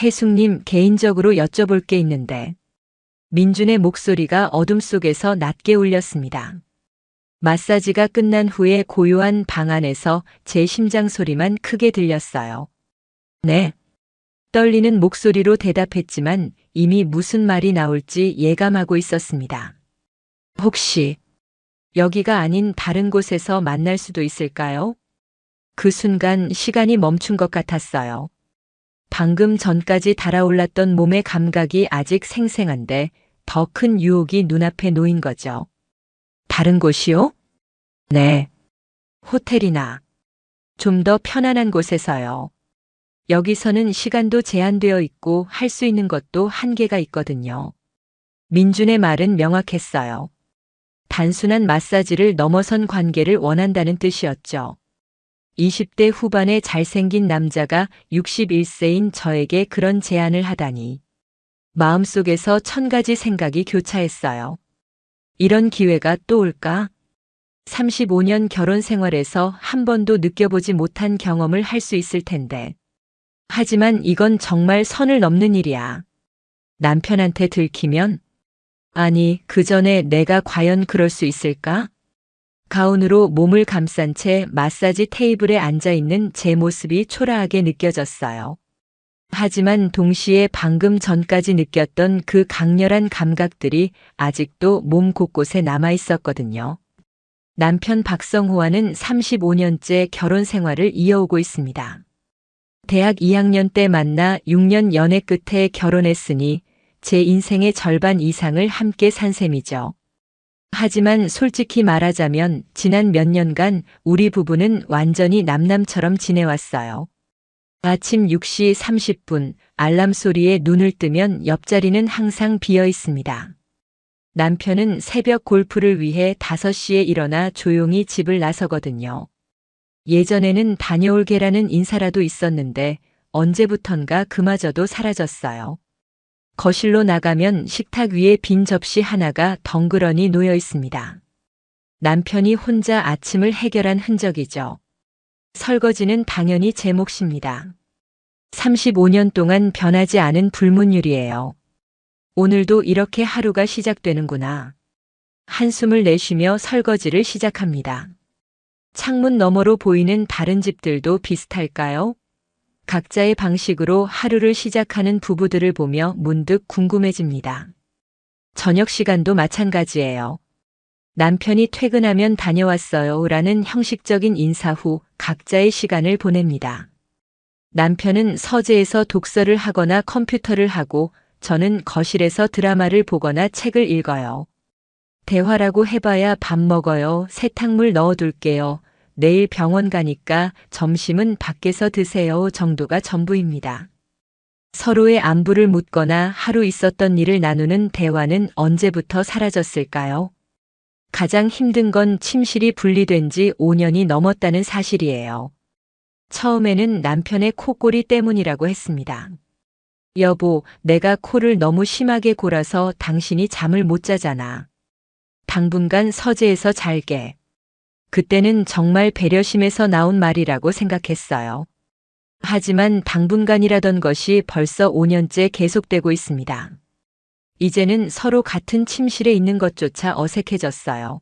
혜숙님, 개인적으로 여쭤볼 게 있는데. 민준의 목소리가 어둠 속에서 낮게 울렸습니다. 마사지가 끝난 후에 고요한 방 안에서 제 심장 소리만 크게 들렸어요. 네. 떨리는 목소리로 대답했지만 이미 무슨 말이 나올지 예감하고 있었습니다. 혹시 여기가 아닌 다른 곳에서 만날 수도 있을까요? 그 순간 시간이 멈춘 것 같았어요. 방금 전까지 달아올랐던 몸의 감각이 아직 생생한데 더 큰 유혹이 눈앞에 놓인 거죠. 다른 곳이요? 네. 호텔이나 좀 더 편안한 곳에서요. 여기서는 시간도 제한되어 있고 할 수 있는 것도 한계가 있거든요. 민준의 말은 명확했어요. 단순한 마사지를 넘어선 관계를 원한다는 뜻이었죠. 20대 후반의 잘생긴 남자가 61세인 저에게 그런 제안을 하다니. 마음속에서 1000가지 생각이 교차했어요. 이런 기회가 또 올까? 35년 결혼 생활에서 한 번도 느껴보지 못한 경험을 할 수 있을 텐데. 하지만 이건 정말 선을 넘는 일이야. 남편한테 들키면? 아니, 그 전에 내가 과연 그럴 수 있을까? 가운으로 몸을 감싼 채 마사지 테이블에 앉아 있는 제 모습이 초라하게 느껴졌어요. 하지만 동시에 방금 전까지 느꼈던 그 강렬한 감각들이 아직도 몸 곳곳에 남아 있었거든요. 남편 박성호와는 35년째 결혼 생활을 이어오고 있습니다. 대학 2학년 때 만나 6년 연애 끝에 결혼했으니 제 인생의 절반 이상을 함께 산 셈이죠. 하지만 솔직히 말하자면 지난 몇 년간 우리 부부는 완전히 남남처럼 지내왔어요. 아침 6시 30분 알람 소리에 눈을 뜨면 옆자리는 항상 비어 있습니다. 남편은 새벽 골프를 위해 5시에 일어나 조용히 집을 나서거든요. 예전에는 다녀올게라는 인사라도 있었는데 언제부턴가 그마저도 사라졌어요. 거실로 나가면 식탁 위에 빈 접시 하나가 덩그러니 놓여 있습니다. 남편이 혼자 아침을 해결한 흔적이죠. 설거지는 당연히 제 몫입니다. 35년 동안 변하지 않은 불문율이에요. 오늘도 이렇게 하루가 시작되는구나. 한숨을 내쉬며 설거지를 시작합니다. 창문 너머로 보이는 다른 집들도 비슷할까요? 각자의 방식으로 하루를 시작하는 부부들을 보며 문득 궁금해집니다. 저녁 시간도 마찬가지예요. 남편이 퇴근하면 다녀왔어요 라는 형식적인 인사 후 각자의 시간을 보냅니다. 남편은 서재에서 독서를 하거나 컴퓨터를 하고 저는 거실에서 드라마를 보거나 책을 읽어요. 대화라고 해봐야 밥 먹어요. 세탁물 넣어둘게요. 내일 병원 가니까 점심은 밖에서 드세요 정도가 전부입니다. 서로의 안부를 묻거나 하루 있었던 일을 나누는 대화는 언제부터 사라졌을까요? 가장 힘든 건 침실이 분리된 지 5년이 넘었다는 사실이에요. 처음에는 남편의 코골이 때문이라고 했습니다. 여보, 내가 코를 너무 심하게 골아서 당신이 잠을 못 자잖아. 당분간 서재에서 잘게. 그때는 정말 배려심에서 나온 말이라고 생각했어요. 하지만 당분간이라던 것이 벌써 5년째 계속되고 있습니다. 이제는 서로 같은 침실에 있는 것조차 어색해졌어요.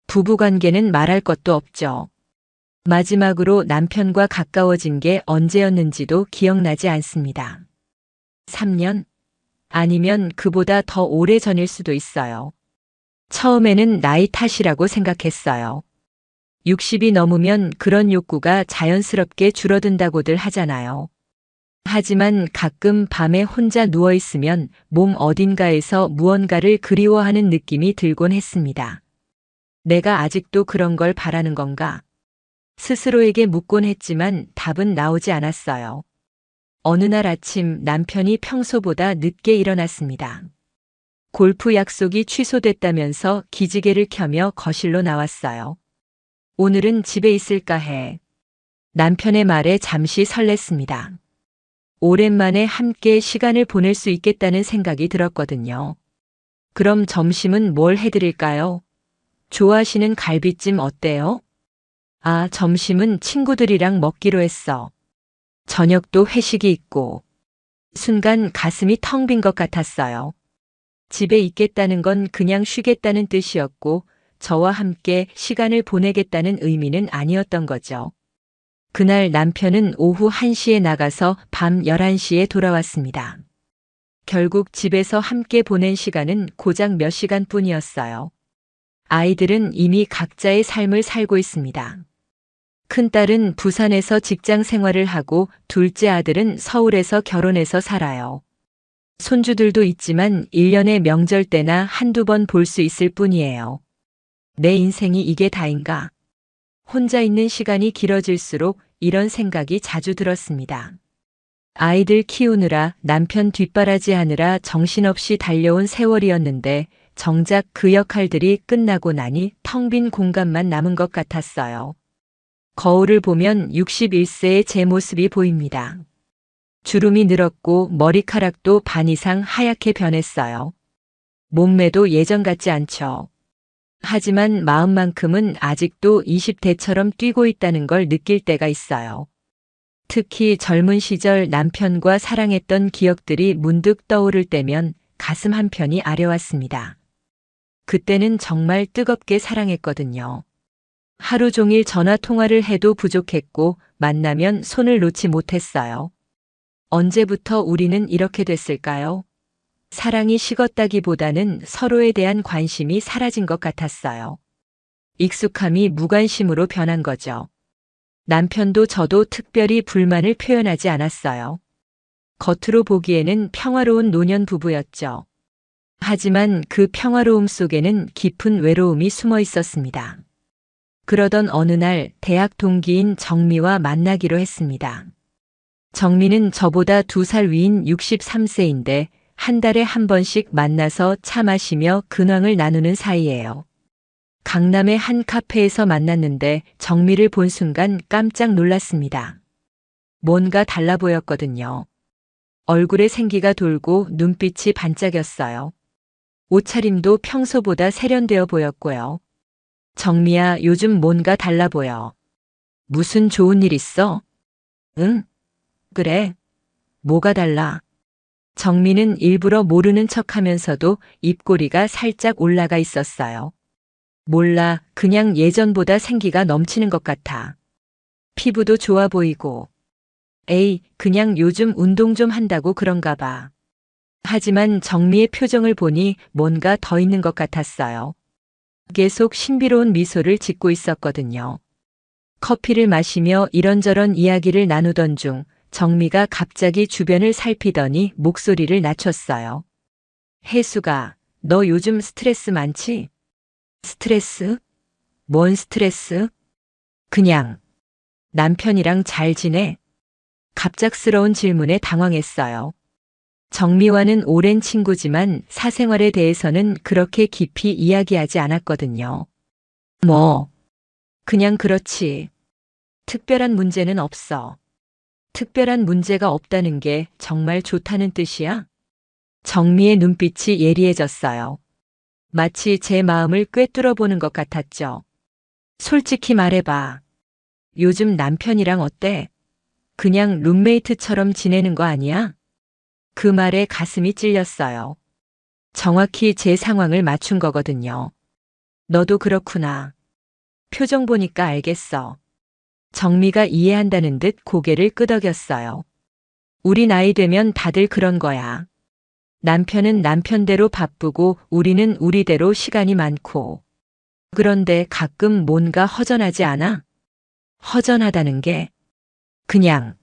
부부관계는 말할 것도 없죠. 마지막으로 남편과 가까워진 게 언제였는지도 기억나지 않습니다. 3년? 아니면 그보다 더 오래 전일 수도 있어요. 처음에는 나이 탓이라고 생각했어요. 60이 넘으면 그런 욕구가 자연스럽게 줄어든다고들 하잖아요. 하지만 가끔 밤에 혼자 누워있으면 몸 어딘가에서 무언가를 그리워하는 느낌이 들곤 했습니다. 내가 아직도 그런 걸 바라는 건가? 스스로에게 묻곤 했지만 답은 나오지 않았어요. 어느 날 아침 남편이 평소보다 늦게 일어났습니다. 골프 약속이 취소됐다면서 기지개를 켜며 거실로 나왔어요. 오늘은 집에 있을까 해. 남편의 말에 잠시 설렜습니다. 오랜만에 함께 시간을 보낼 수 있겠다는 생각이 들었거든요. 그럼 점심은 뭘 해드릴까요? 좋아하시는 갈비찜 어때요? 아, 점심은 친구들이랑 먹기로 했어. 저녁도 회식이 있고. 순간 가슴이 텅 빈 것 같았어요. 집에 있겠다는 건 그냥 쉬겠다는 뜻이었고, 저와 함께 시간을 보내겠다는 의미는 아니었던 거죠. 그날 남편은 오후 1시에 나가서 밤 11시에 돌아왔습니다. 결국 집에서 함께 보낸 시간은 고작 몇 시간뿐이었어요. 아이들은 이미 각자의 삶을 살고 있습니다. 큰딸은 부산에서 직장 생활을 하고 둘째 아들은 서울에서 결혼해서 살아요. 손주들도 있지만 1년에 명절 때나 한두 번 볼 수 있을 뿐이에요. 내 인생이 이게 다인가? 혼자 있는 시간이 길어질수록 이런 생각이 자주 들었습니다. 아이들 키우느라 남편 뒷바라지하느라 정신없이 달려온 세월이었는데 정작 그 역할들이 끝나고 나니 텅 빈 공간만 남은 것 같았어요. 거울을 보면 61세의 제 모습이 보입니다. 주름이 늘었고 머리카락도 반 이상 하얗게 변했어요. 몸매도 예전 같지 않죠. 하지만 마음만큼은 아직도 20대처럼 뛰고 있다는 걸 느낄 때가 있어요. 특히 젊은 시절 남편과 사랑했던 기억들이 문득 떠오를 때면 가슴 한편이 아려왔습니다. 그때는 정말 뜨겁게 사랑했거든요. 하루 종일 전화 통화를 해도 부족했고 만나면 손을 놓지 못했어요. 언제부터 우리는 이렇게 됐을까요? 사랑이 식었다기보다는 서로에 대한 관심이 사라진 것 같았어요. 익숙함이 무관심으로 변한 거죠. 남편도 저도 특별히 불만을 표현하지 않았어요. 겉으로 보기에는 평화로운 노년 부부였죠. 하지만 그 평화로움 속에는 깊은 외로움이 숨어 있었습니다. 그러던 어느 날 대학 동기인 정미와 만나기로 했습니다. 정미는 저보다 2살 위인 63세인데 한 달에 한 번씩 만나서 차 마시며 근황을 나누는 사이예요. 강남의 한 카페에서 만났는데 정미를 본 순간 깜짝 놀랐습니다. 뭔가 달라 보였거든요. 얼굴에 생기가 돌고 눈빛이 반짝였어요. 옷차림도 평소보다 세련되어 보였고요. 정미야, 요즘 뭔가 달라 보여. 무슨 좋은 일 있어? 응? 그래. 뭐가 달라? 정미는 일부러 모르는 척하면서도 입꼬리가 살짝 올라가 있었어요. 몰라, 그냥 예전보다 생기가 넘치는 것 같아. 피부도 좋아 보이고. 에이, 그냥 요즘 운동 좀 한다고 그런가 봐. 하지만 정미의 표정을 보니 뭔가 더 있는 것 같았어요. 계속 신비로운 미소를 짓고 있었거든요. 커피를 마시며 이런저런 이야기를 나누던 중 정미가 갑자기 주변을 살피더니 목소리를 낮췄어요. 혜수가, 너 요즘 스트레스 많지? 스트레스? 뭔 스트레스? 그냥 남편이랑 잘 지내? 갑작스러운 질문에 당황했어요. 정미와는 오랜 친구지만 사생활에 대해서는 그렇게 깊이 이야기하지 않았거든요. 뭐, 그냥 그렇지. 특별한 문제는 없어. 특별한 문제가 없다는 게 정말 좋다는 뜻이야? 정미의 눈빛이 예리해졌어요. 마치 제 마음을 꿰뚫어 보는 것 같았죠. 솔직히 말해봐. 요즘 남편이랑 어때? 그냥 룸메이트처럼 지내는 거 아니야? 그 말에 가슴이 찔렸어요. 정확히 제 상황을 맞춘 거거든요. 너도 그렇구나. 표정 보니까 알겠어. 정미가 이해한다는 듯 고개를 끄덕였어요. 우리 나이 되면 다들 그런 거야. 남편은 남편대로 바쁘고 우리는 우리대로 시간이 많고. 그런데 가끔 뭔가 허전하지 않아? 허전하다는 게 그냥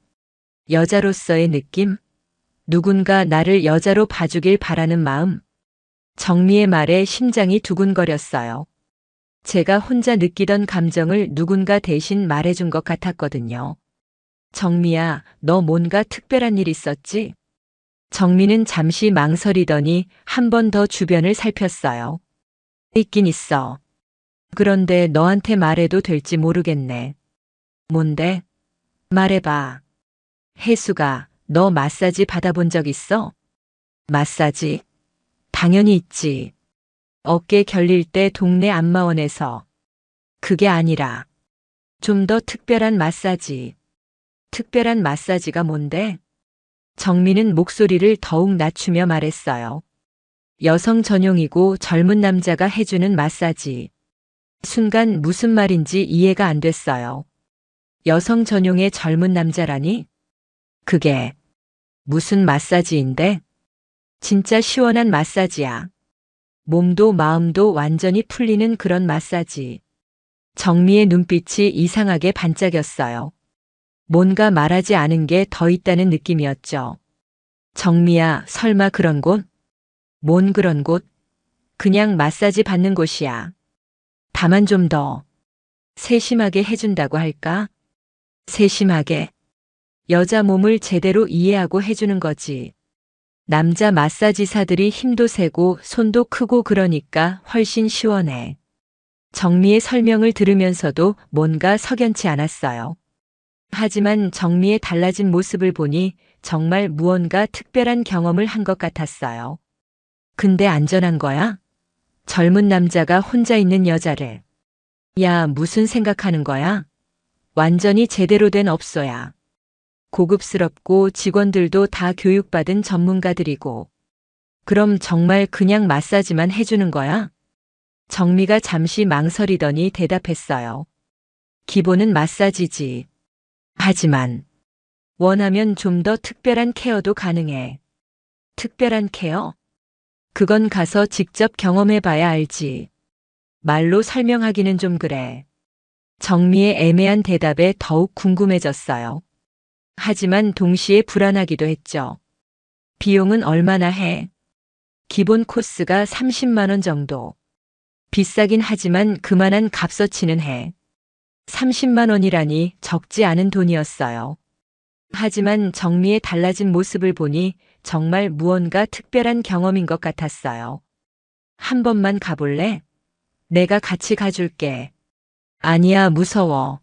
여자로서의 느낌? 누군가 나를 여자로 봐주길 바라는 마음. 정미의 말에 심장이 두근거렸어요. 제가 혼자 느끼던 감정을 누군가 대신 말해준 것 같았거든요. 정미야, 너 뭔가 특별한 일 있었지? 정미는 잠시 망설이더니 한 번 더 주변을 살폈어요. 있긴 있어. 그런데 너한테 말해도 될지 모르겠네. 뭔데? 말해봐. 혜수가, 너 마사지 받아본 적 있어? 마사지? 당연히 있지. 어깨 결릴 때 동네 안마원에서. 그게 아니라 좀 더 특별한 마사지. 특별한 마사지가 뭔데? 정미는 목소리를 더욱 낮추며 말했어요. 여성 전용이고 젊은 남자가 해주는 마사지. 순간 무슨 말인지 이해가 안 됐어요. 여성 전용의 젊은 남자라니? 그게 무슨 마사지인데? 진짜 시원한 마사지야. 몸도 마음도 완전히 풀리는 그런 마사지. 정미의 눈빛이 이상하게 반짝였어요. 뭔가 말하지 않은 게 더 있다는 느낌이었죠. 정미야, 설마 그런 곳? 뭔 그런 곳? 그냥 마사지 받는 곳이야. 다만 좀 더 세심하게 해준다고 할까? 세심하게. 여자 몸을 제대로 이해하고 해주는 거지. 남자 마사지사들이 힘도 세고 손도 크고 그러니까 훨씬 시원해. 정미의 설명을 들으면서도 뭔가 석연치 않았어요. 하지만 정미의 달라진 모습을 보니 정말 무언가 특별한 경험을 한 것 같았어요. 근데 안전한 거야? 젊은 남자가 혼자 있는 여자를. 야, 무슨 생각하는 거야? 완전히 제대로 된 업소야. 고급스럽고 직원들도 다 교육받은 전문가들이고. 그럼 정말 그냥 마사지만 해주는 거야? 정미가 잠시 망설이더니 대답했어요. 기본은 마사지지. 하지만 원하면 좀 더 특별한 케어도 가능해. 특별한 케어? 그건 가서 직접 경험해 봐야 알지. 말로 설명하기는 좀 그래. 정미의 애매한 대답에 더욱 궁금해졌어요. 하지만 동시에 불안하기도 했죠. 비용은 얼마나 해? 기본 코스가 30만 원 정도. 비싸긴 하지만 그만한 값어치는 해. 30만 원이라니 적지 않은 돈이었어요. 하지만 정미의 달라진 모습을 보니 정말 무언가 특별한 경험인 것 같았어요. 한 번만 가볼래? 내가 같이 가줄게. 아니야, 무서워.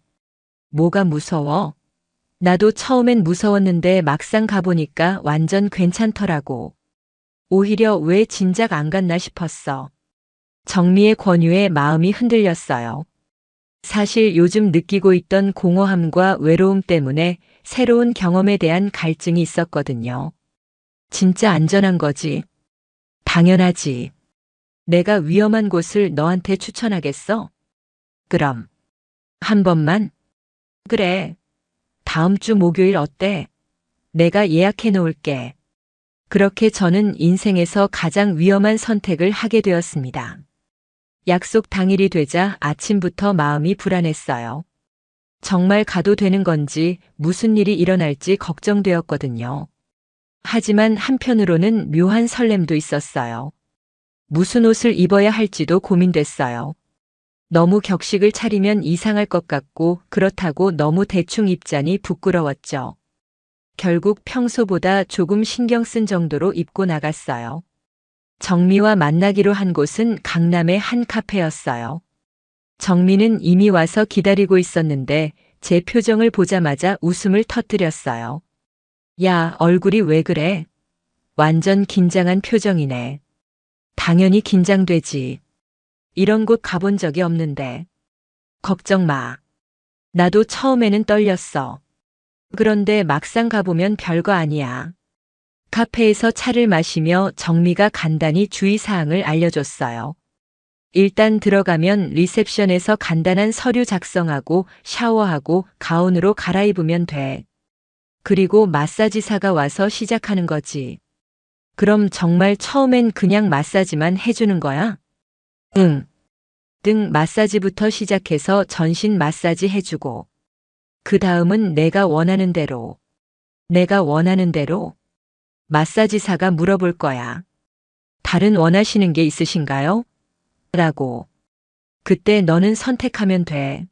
뭐가 무서워? 나도 처음엔 무서웠는데 막상 가보니까 완전 괜찮더라고. 오히려 왜 진작 안 갔나 싶었어. 정미의 권유에 마음이 흔들렸어요. 사실 요즘 느끼고 있던 공허함과 외로움 때문에 새로운 경험에 대한 갈증이 있었거든요. 진짜 안전한 거지. 당연하지. 내가 위험한 곳을 너한테 추천하겠어? 그럼. 한 번만? 그래. 다음 주 목요일 어때? 내가 예약해 놓을게. 그렇게 저는 인생에서 가장 위험한 선택을 하게 되었습니다. 약속 당일이 되자 아침부터 마음이 불안했어요. 정말 가도 되는 건지 무슨 일이 일어날지 걱정되었거든요. 하지만 한편으로는 묘한 설렘도 있었어요. 무슨 옷을 입어야 할지도 고민됐어요. 너무 격식을 차리면 이상할 것 같고 그렇다고 너무 대충 입자니 부끄러웠죠. 결국 평소보다 조금 신경 쓴 정도로 입고 나갔어요. 정미와 만나기로 한 곳은 강남의 한 카페였어요. 정미는 이미 와서 기다리고 있었는데 제 표정을 보자마자 웃음을 터뜨렸어요. 야, 얼굴이 왜 그래? 완전 긴장한 표정이네. 당연히 긴장되지. 이런 곳 가본 적이 없는데. 걱정 마. 나도 처음에는 떨렸어. 그런데 막상 가보면 별거 아니야. 카페에서 차를 마시며 정미가 간단히 주의사항을 알려줬어요. 일단 들어가면 리셉션에서 간단한 서류 작성하고 샤워하고 가운으로 갈아입으면 돼. 그리고 마사지사가 와서 시작하는 거지. 그럼 정말 처음엔 그냥 마사지만 해주는 거야? 응. 등 마사지부터 시작해서 전신 마사지 해주고. 그 다음은 내가 원하는 대로. 내가 원하는 대로? 마사지사가 물어볼 거야. 다른 원하시는 게 있으신가요? 라고. 그때 너는 선택하면 돼.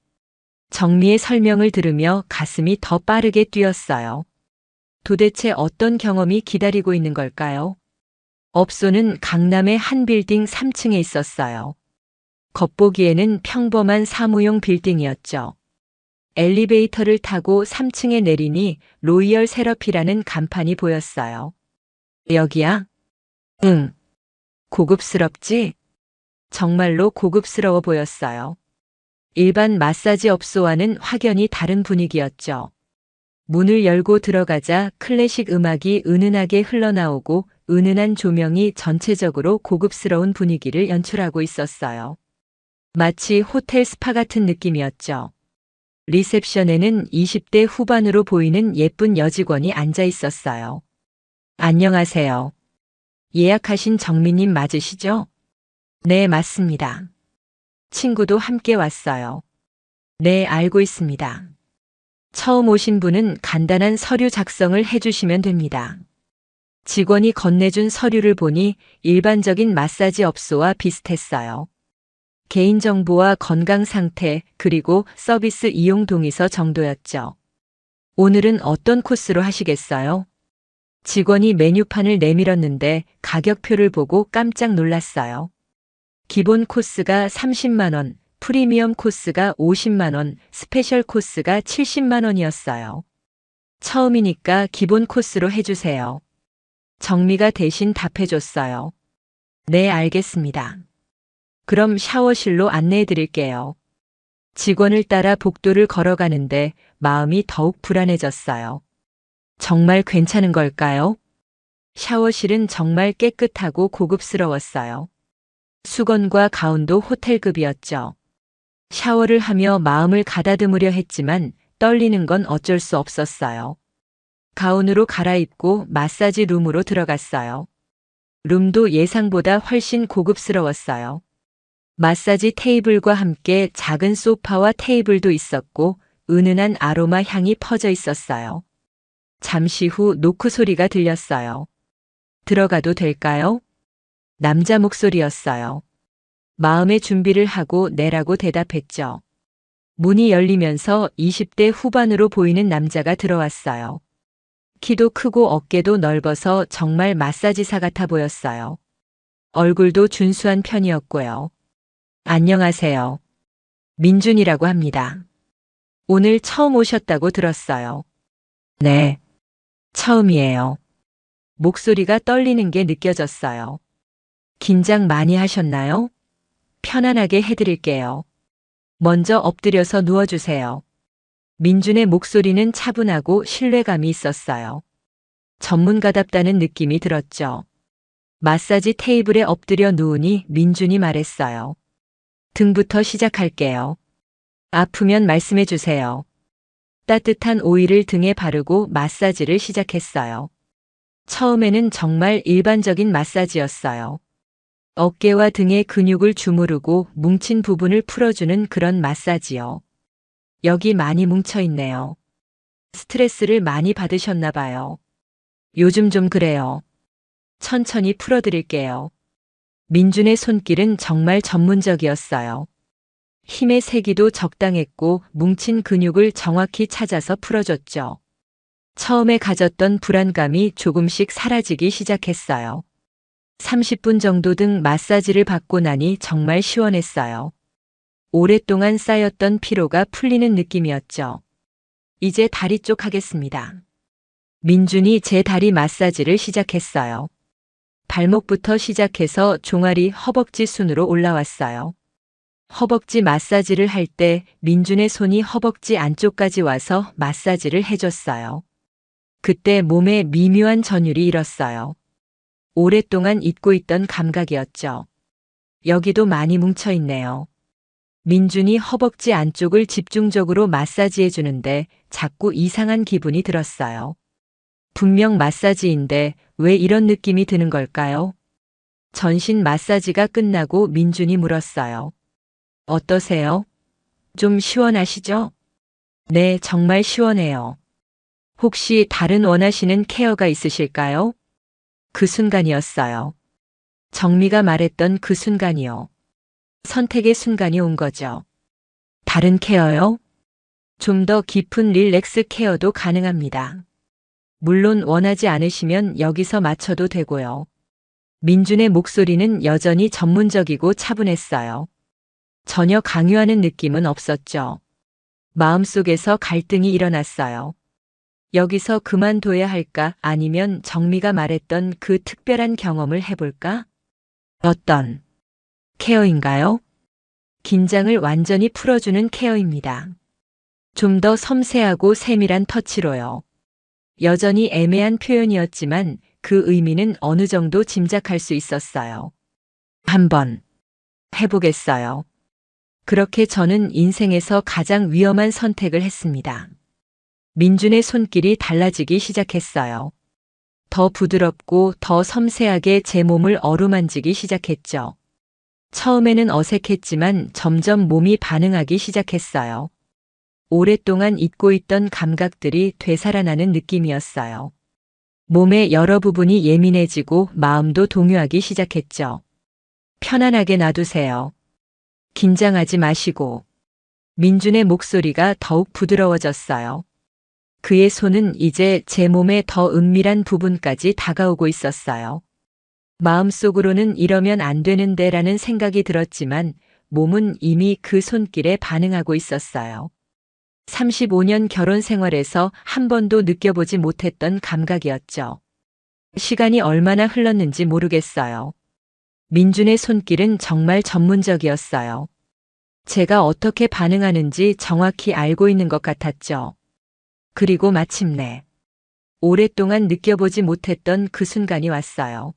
정미의 설명을 들으며 가슴이 더 빠르게 뛰었어요. 도대체 어떤 경험이 기다리고 있는 걸까요? 업소는 강남의 한 빌딩 3층에 있었어요. 겉보기에는 평범한 사무용 빌딩이었죠. 엘리베이터를 타고 3층에 내리니 로이얼 세러피라는 간판이 보였어요. 여기야? 응. 고급스럽지? 정말로 고급스러워 보였어요. 일반 마사지 업소와는 확연히 다른 분위기였죠. 문을 열고 들어가자 클래식 음악이 은은하게 흘러나오고 은은한 조명이 전체적으로 고급스러운 분위기를 연출하고 있었어요. 마치 호텔 스파 같은 느낌이었죠. 리셉션에는 20대 후반으로 보이는 예쁜 여직원이 앉아 있었어요. 안녕하세요. 예약하신 정미님 맞으시죠? 네, 맞습니다. 친구도 함께 왔어요. 네, 알고 있습니다. 처음 오신 분은 간단한 서류 작성을 해주시면 됩니다. 직원이 건네준 서류를 보니 일반적인 마사지 업소와 비슷했어요. 개인정보와 건강 상태, 그리고 서비스 이용 동의서 정도였죠. 오늘은 어떤 코스로 하시겠어요? 직원이 메뉴판을 내밀었는데 가격표를 보고 깜짝 놀랐어요. 기본 코스가 30만 원, 프리미엄 코스가 50만 원, 스페셜 코스가 70만 원이었어요. 처음이니까 기본 코스로 해주세요. 정미가 대신 답해줬어요. 네, 알겠습니다. 그럼 샤워실로 안내해 드릴게요. 직원을 따라 복도를 걸어가는데 마음이 더욱 불안해졌어요. 정말 괜찮은 걸까요? 샤워실은 정말 깨끗하고 고급스러웠어요. 수건과 가운도 호텔급이었죠. 샤워를 하며 마음을 가다듬으려 했지만 떨리는 건 어쩔 수 없었어요. 가운으로 갈아입고 마사지 룸으로 들어갔어요. 룸도 예상보다 훨씬 고급스러웠어요. 마사지 테이블과 함께 작은 소파와 테이블도 있었고 은은한 아로마 향이 퍼져 있었어요. 잠시 후 노크 소리가 들렸어요. 들어가도 될까요? 남자 목소리였어요. 마음의 준비를 하고 내라고 대답했죠. 문이 열리면서 20대 후반으로 보이는 남자가 들어왔어요. 키도 크고 어깨도 넓어서 정말 마사지사 같아 보였어요. 얼굴도 준수한 편이었고요. 안녕하세요. 민준이라고 합니다. 오늘 처음 오셨다고 들었어요. 네, 처음이에요. 목소리가 떨리는 게 느껴졌어요. 긴장 많이 하셨나요? 편안하게 해드릴게요. 먼저 엎드려서 누워주세요. 민준의 목소리는 차분하고 신뢰감이 있었어요. 전문가답다는 느낌이 들었죠. 마사지 테이블에 엎드려 누우니 민준이 말했어요. 등부터 시작할게요. 아프면 말씀해 주세요. 따뜻한 오일을 등에 바르고 마사지를 시작했어요. 처음에는 정말 일반적인 마사지였어요. 어깨와 등의 근육을 주무르고 뭉친 부분을 풀어주는 그런 마사지요. 여기 많이 뭉쳐있네요. 스트레스를 많이 받으셨나 봐요. 요즘 좀 그래요. 천천히 풀어드릴게요. 민준의 손길은 정말 전문적이었어요. 힘의 세기도 적당했고 뭉친 근육을 정확히 찾아서 풀어줬죠. 처음에 가졌던 불안감이 조금씩 사라지기 시작했어요. 30분 정도 등 마사지를 받고 나니 정말 시원했어요. 오랫동안 쌓였던 피로가 풀리는 느낌이었죠. 이제 다리 쪽 하겠습니다. 민준이 제 다리 마사지를 시작했어요. 발목부터 시작해서 종아리 허벅지 순으로 올라왔어요. 허벅지 마사지를 할 때 민준의 손이 허벅지 안쪽까지 와서 마사지를 해줬어요. 그때 몸에 미묘한 전율이 일었어요. 오랫동안 잊고 있던 감각이었죠. 여기도 많이 뭉쳐있네요. 민준이 허벅지 안쪽을 집중적으로 마사지해 주는데 자꾸 이상한 기분이 들었어요. 분명 마사지인데 왜 이런 느낌이 드는 걸까요? 전신 마사지가 끝나고 민준이 물었어요. 어떠세요? 좀 시원하시죠? 네, 정말 시원해요. 혹시 다른 원하시는 케어가 있으실까요? 그 순간이었어요. 정미가 말했던 그 순간이요. 선택의 순간이 온 거죠. 다른 케어요? 좀 더 깊은 릴렉스 케어도 가능합니다. 물론 원하지 않으시면 여기서 맞춰도 되고요. 민준의 목소리는 여전히 전문적이고 차분했어요. 전혀 강요하는 느낌은 없었죠. 마음속에서 갈등이 일어났어요. 여기서 그만둬야 할까 아니면 정미가 말했던 그 특별한 경험을 해볼까? 어떤 케어인가요? 긴장을 완전히 풀어주는 케어입니다. 좀 더 섬세하고 세밀한 터치로요. 여전히 애매한 표현이었지만 그 의미는 어느 정도 짐작할 수 있었어요. 한번 해보겠어요. 그렇게 저는 인생에서 가장 위험한 선택을 했습니다. 민준의 손길이 달라지기 시작했어요. 더 부드럽고 더 섬세하게 제 몸을 어루만지기 시작했죠. 처음에는 어색했지만 점점 몸이 반응하기 시작했어요. 오랫동안 잊고 있던 감각들이 되살아나는 느낌이었어요. 몸의 여러 부분이 예민해지고 마음도 동요하기 시작했죠. 편안하게 놔두세요. 긴장하지 마시고. 민준의 목소리가 더욱 부드러워졌어요. 그의 손은 이제 제 몸의 더 은밀한 부분까지 다가오고 있었어요. 마음속으로는 이러면 안 되는데라는 생각이 들었지만 몸은 이미 그 손길에 반응하고 있었어요. 35년 결혼 생활에서 한 번도 느껴보지 못했던 감각이었죠. 시간이 얼마나 흘렀는지 모르겠어요. 민준의 손길은 정말 전문적이었어요. 제가 어떻게 반응하는지 정확히 알고 있는 것 같았죠. 그리고 마침내 오랫동안 느껴보지 못했던 그 순간이 왔어요.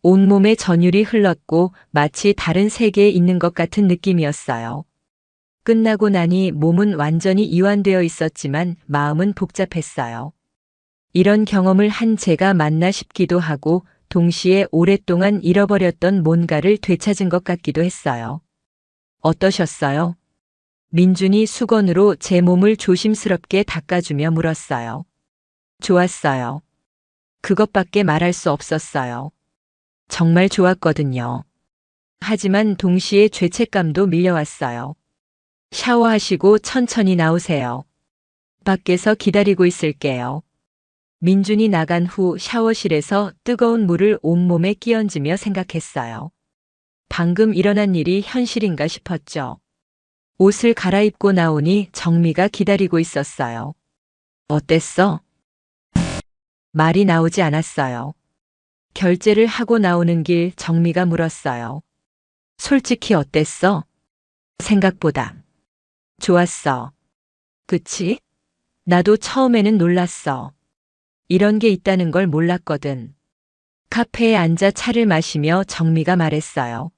온몸에 전율이 흘렀고 마치 다른 세계에 있는 것 같은 느낌이었어요. 끝나고 나니 몸은 완전히 이완되어 있었지만 마음은 복잡했어요. 이런 경험을 한 제가 맞나 싶기도 하고 동시에 오랫동안 잃어버렸던 뭔가를 되찾은 것 같기도 했어요. 어떠셨어요? 민준이 수건으로 제 몸을 조심스럽게 닦아주며 물었어요. 좋았어요. 그것밖에 말할 수 없었어요. 정말 좋았거든요. 하지만 동시에 죄책감도 밀려왔어요. 샤워하시고 천천히 나오세요. 밖에서 기다리고 있을게요. 민준이 나간 후 샤워실에서 뜨거운 물을 온몸에 끼얹으며 생각했어요. 방금 일어난 일이 현실인가 싶었죠. 옷을 갈아입고 나오니 정미가 기다리고 있었어요. 어땠어? 말이 나오지 않았어요. 결제를 하고 나오는 길 정미가 물었어요. 솔직히 어땠어? 생각보다. 좋았어. 그치? 나도 처음에는 놀랐어. 이런 게 있다는 걸 몰랐거든. 카페에 앉아 차를 마시며 정미가 말했어요.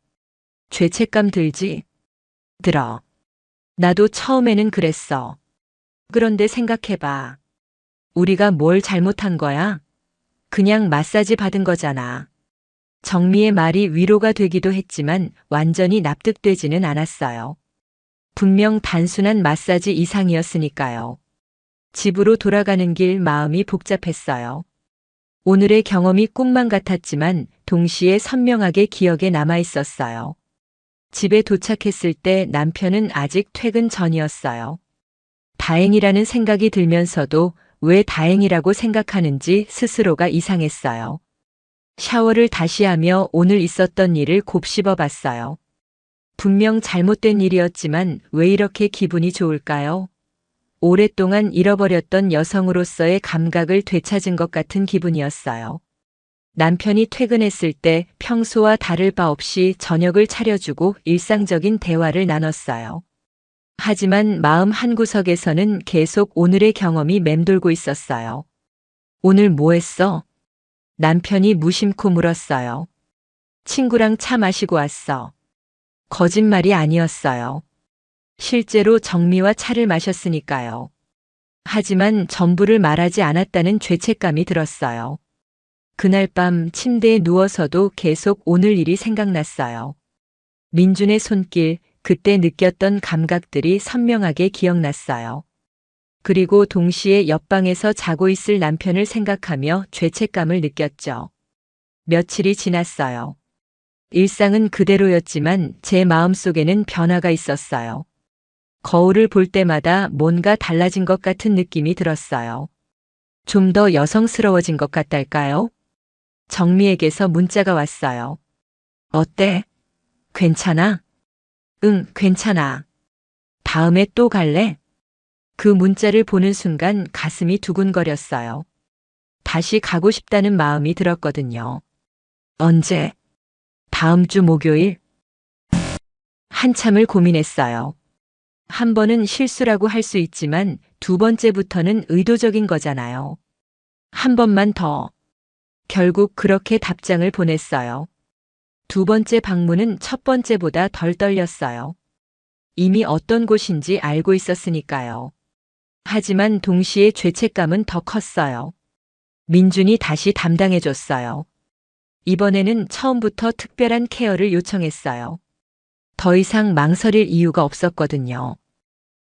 죄책감 들지? 들어. 나도 처음에는 그랬어. 그런데 생각해봐. 우리가 뭘 잘못한 거야? 그냥 마사지 받은 거잖아. 정미의 말이 위로가 되기도 했지만 완전히 납득되지는 않았어요. 분명 단순한 마사지 이상이었으니까요. 집으로 돌아가는 길 마음이 복잡했어요. 오늘의 경험이 꿈만 같았지만 동시에 선명하게 기억에 남아 있었어요. 집에 도착했을 때 남편은 아직 퇴근 전이었어요. 다행이라는 생각이 들면서도 왜 다행이라고 생각하는지 스스로가 이상했어요. 샤워를 다시 하며 오늘 있었던 일을 곱씹어 봤어요. 분명 잘못된 일이었지만 왜 이렇게 기분이 좋을까요? 오랫동안 잃어버렸던 여성으로서의 감각을 되찾은 것 같은 기분이었어요. 남편이 퇴근했을 때 평소와 다를 바 없이 저녁을 차려주고 일상적인 대화를 나눴어요. 하지만 마음 한구석에서는 계속 오늘의 경험이 맴돌고 있었어요. 오늘 뭐 했어? 남편이 무심코 물었어요. 친구랑 차 마시고 왔어. 거짓말이 아니었어요. 실제로 정미와 차를 마셨으니까요. 하지만 전부를 말하지 않았다는 죄책감이 들었어요. 그날 밤 침대에 누워서도 계속 오늘 일이 생각났어요. 민준의 손길, 그때 느꼈던 감각들이 선명하게 기억났어요. 그리고 동시에 옆방에서 자고 있을 남편을 생각하며 죄책감을 느꼈죠. 며칠이 지났어요. 일상은 그대로였지만 제 마음속에는 변화가 있었어요. 거울을 볼 때마다 뭔가 달라진 것 같은 느낌이 들었어요. 좀 더 여성스러워진 것 같달까요? 정미에게서 문자가 왔어요. 어때? 괜찮아? 응, 괜찮아. 다음에 또 갈래? 그 문자를 보는 순간 가슴이 두근거렸어요. 다시 가고 싶다는 마음이 들었거든요. 언제? 다음 주 목요일? 한참을 고민했어요. 한 번은 실수라고 할 수 있지만 두 번째부터는 의도적인 거잖아요. 한 번만 더. 결국 그렇게 답장을 보냈어요. 두 번째 방문은 첫 번째보다 덜 떨렸어요. 이미 어떤 곳인지 알고 있었으니까요. 하지만 동시에 죄책감은 더 컸어요. 민준이 다시 담당해줬어요. 이번에는 처음부터 특별한 케어를 요청했어요. 더 이상 망설일 이유가 없었거든요.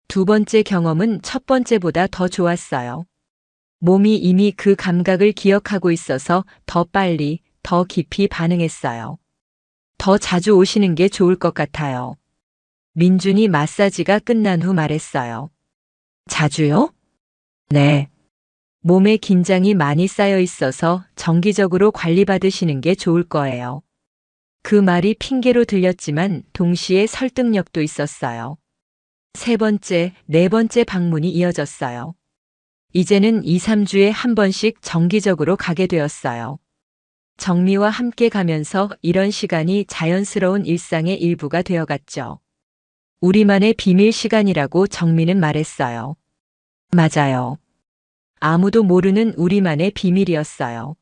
두 번째 경험은 첫 번째보다 더 좋았어요. 몸이 이미 그 감각을 기억하고 있어서 더 빨리, 더 깊이 반응했어요. 더 자주 오시는 게 좋을 것 같아요. 민준이 마사지가 끝난 후 말했어요. 자주요? 네. 몸에 긴장이 많이 쌓여 있어서 정기적으로 관리받으시는 게 좋을 거예요. 그 말이 핑계로 들렸지만 동시에 설득력도 있었어요. 세 번째, 네 번째 방문이 이어졌어요. 이제는 2, 3주에 한 번씩 정기적으로 가게 되었어요. 정미와 함께 가면서 이런 시간이 자연스러운 일상의 일부가 되어갔죠. 우리만의 비밀 시간이라고 정미는 말했어요. 맞아요. 아무도 모르는 우리만의 비밀이었어요.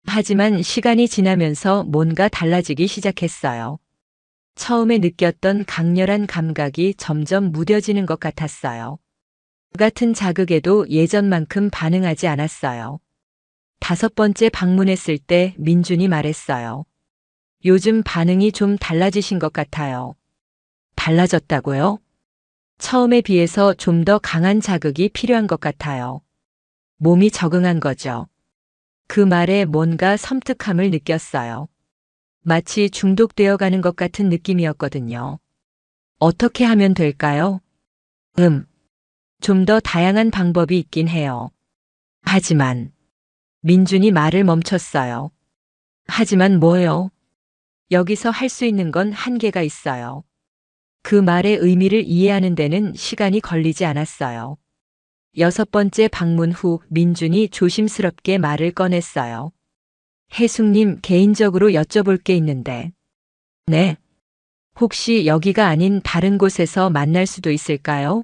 하지만 시간이 지나면서 뭔가 달라지기 시작했어요. 처음에 느꼈던 강렬한 감각이 점점 무뎌지는 것 같았어요. 같은 자극에도 예전만큼 반응하지 않았어요. 다섯 번째 방문했을 때 민준이 말했어요. 요즘 반응이 좀 달라지신 것 같아요. 달라졌다고요? 처음에 비해서 좀 더 강한 자극이 필요한 것 같아요. 몸이 적응한 거죠. 그 말에 뭔가 섬뜩함을 느꼈어요. 마치 중독되어 가는 것 같은 느낌이었거든요. 어떻게 하면 될까요? 좀 더 다양한 방법이 있긴 해요. 하지만, 민준이 말을 멈췄어요. 하지만 뭐요? 여기서 할 수 있는 건 한계가 있어요. 그 말의 의미를 이해하는 데는 시간이 걸리지 않았어요. 여섯 번째 방문 후 민준이 조심스럽게 말을 꺼냈어요. 혜숙님, 개인적으로 여쭤볼 게 있는데. 네. 혹시 여기가 아닌 다른 곳에서 만날 수도 있을까요?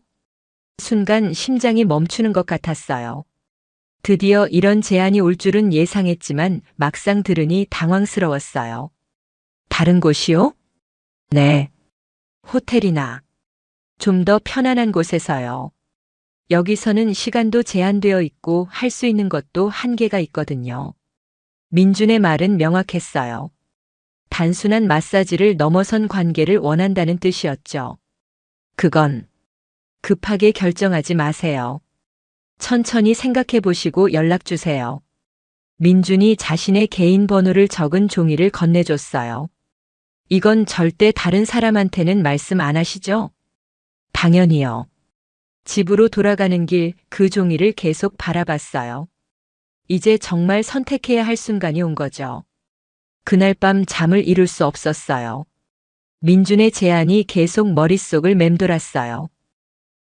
순간 심장이 멈추는 것 같았어요. 드디어 이런 제안이 올 줄은 예상했지만 막상 들으니 당황스러웠어요. 다른 곳이요? 네. 호텔이나 좀 더 편안한 곳에서요. 여기서는 시간도 제한되어 있고 할 수 있는 것도 한계가 있거든요. 민준의 말은 명확했어요. 단순한 마사지를 넘어선 관계를 원한다는 뜻이었죠. 그건 급하게 결정하지 마세요. 천천히 생각해 보시고 연락 주세요. 민준이 자신의 개인 번호를 적은 종이를 건네줬어요. 이건 절대 다른 사람한테는 말씀 안 하시죠? 당연히요. 집으로 돌아가는 길 그 종이를 계속 바라봤어요. 이제 정말 선택해야 할 순간이 온 거죠. 그날 밤 잠을 이룰 수 없었어요. 민준의 제안이 계속 머릿속을 맴돌았어요.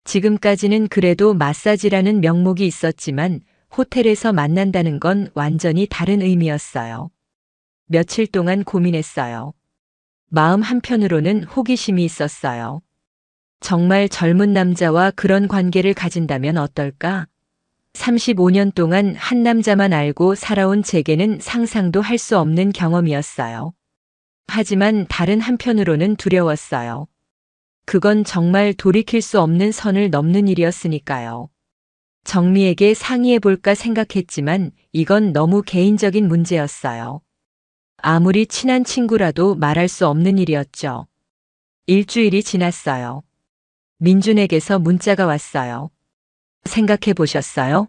지금까지는 그래도 마사지라는 명목이 있었지만 호텔에서 만난다는 건 완전히 다른 의미였어요. 며칠 동안 고민했어요. 마음 한편으로는 호기심이 있었어요. 정말 젊은 남자와 그런 관계를 가진다면 어떨까? 35년 동안 한 남자만 알고 살아온 제게는 상상도 할 수 없는 경험이었어요. 하지만 다른 한편으로는 두려웠어요. 그건 정말 돌이킬 수 없는 선을 넘는 일이었으니까요. 정미에게 상의해볼까 생각했지만 이건 너무 개인적인 문제였어요. 아무리 친한 친구라도 말할 수 없는 일이었죠. 일주일이 지났어요. 민준에게서 문자가 왔어요. 생각해 보셨어요?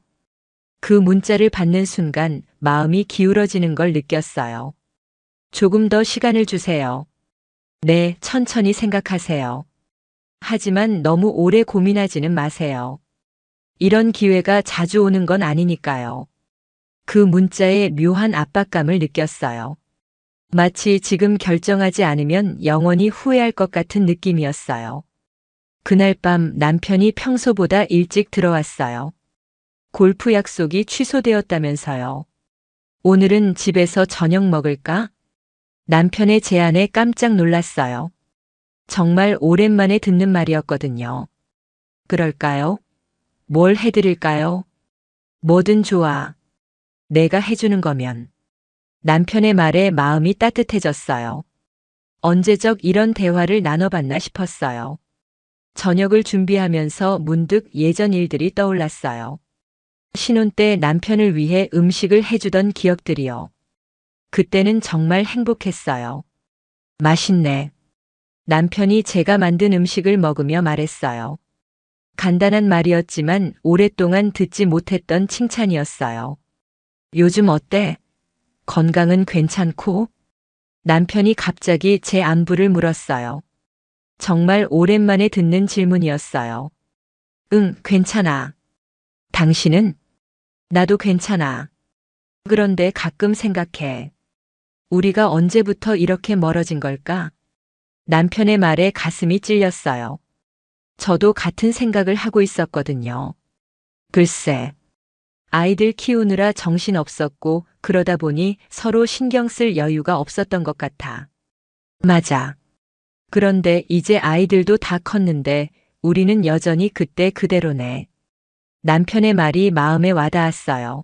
그 문자를 받는 순간 마음이 기울어지는 걸 느꼈어요. 조금 더 시간을 주세요. 네, 천천히 생각하세요. 하지만 너무 오래 고민하지는 마세요. 이런 기회가 자주 오는 건 아니니까요. 그 문자에 묘한 압박감을 느꼈어요. 마치 지금 결정하지 않으면 영원히 후회할 것 같은 느낌이었어요. 그날 밤 남편이 평소보다 일찍 들어왔어요. 골프 약속이 취소되었다면서요. 오늘은 집에서 저녁 먹을까? 남편의 제안에 깜짝 놀랐어요. 정말 오랜만에 듣는 말이었거든요. 그럴까요? 뭘 해드릴까요? 뭐든 좋아. 내가 해주는 거면. 남편의 말에 마음이 따뜻해졌어요. 언제적 이런 대화를 나눠봤나 싶었어요. 저녁을 준비하면서 문득 예전 일들이 떠올랐어요. 신혼 때 남편을 위해 음식을 해주던 기억들이요. 그때는 정말 행복했어요. 맛있네. 남편이 제가 만든 음식을 먹으며 말했어요. 간단한 말이었지만 오랫동안 듣지 못했던 칭찬이었어요. 요즘 어때? 건강은 괜찮고? 남편이 갑자기 제 안부를 물었어요. 정말 오랜만에 듣는 질문이었어요. 응, 괜찮아. 당신은? 나도 괜찮아. 그런데 가끔 생각해. 우리가 언제부터 이렇게 멀어진 걸까? 남편의 말에 가슴이 찔렸어요. 저도 같은 생각을 하고 있었거든요. 글쎄, 아이들 키우느라 정신 없었고 그러다 보니 서로 신경 쓸 여유가 없었던 것 같아. 맞아. 그런데 이제 아이들도 다 컸는데 우리는 여전히 그때 그대로네. 남편의 말이 마음에 와닿았어요.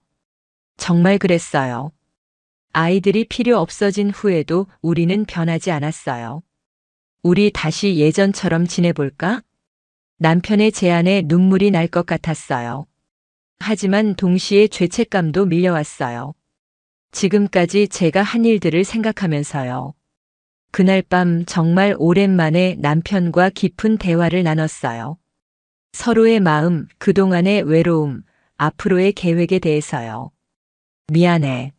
정말 그랬어요. 아이들이 필요 없어진 후에도 우리는 변하지 않았어요. 우리 다시 예전처럼 지내볼까? 남편의 제안에 눈물이 날 것 같았어요. 하지만 동시에 죄책감도 밀려왔어요. 지금까지 제가 한 일들을 생각하면서요. 그날 밤 정말 오랜만에 남편과 깊은 대화를 나눴어요. 서로의 마음, 그동안의 외로움, 앞으로의 계획에 대해서요. 미안해.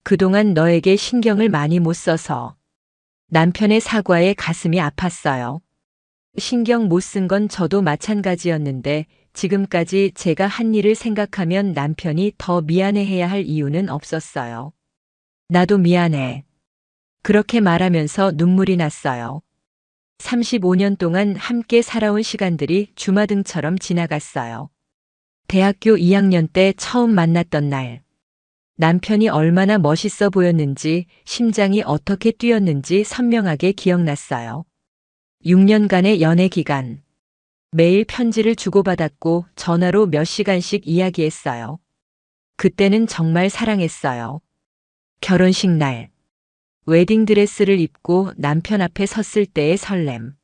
그동안 너에게 신경을 많이 못 써서. 남편의 사과에 가슴이 아팠어요. 신경 못 쓴 건 저도 마찬가지였는데 지금까지 제가 한 일을 생각하면 남편이 더 미안해해야 할 이유는 없었어요. 나도 미안해. 그렇게 말하면서 눈물이 났어요. 35년 동안 함께 살아온 시간들이 주마등처럼 지나갔어요. 대학교 2학년 때 처음 만났던 날. 남편이 얼마나 멋있어 보였는지, 심장이 어떻게 뛰었는지 선명하게 기억났어요. 6년간의 연애 기간. 매일 편지를 주고받았고 전화로 몇 시간씩 이야기했어요. 그때는 정말 사랑했어요. 결혼식 날. 웨딩드레스를 입고 남편 앞에 섰을 때의 설렘.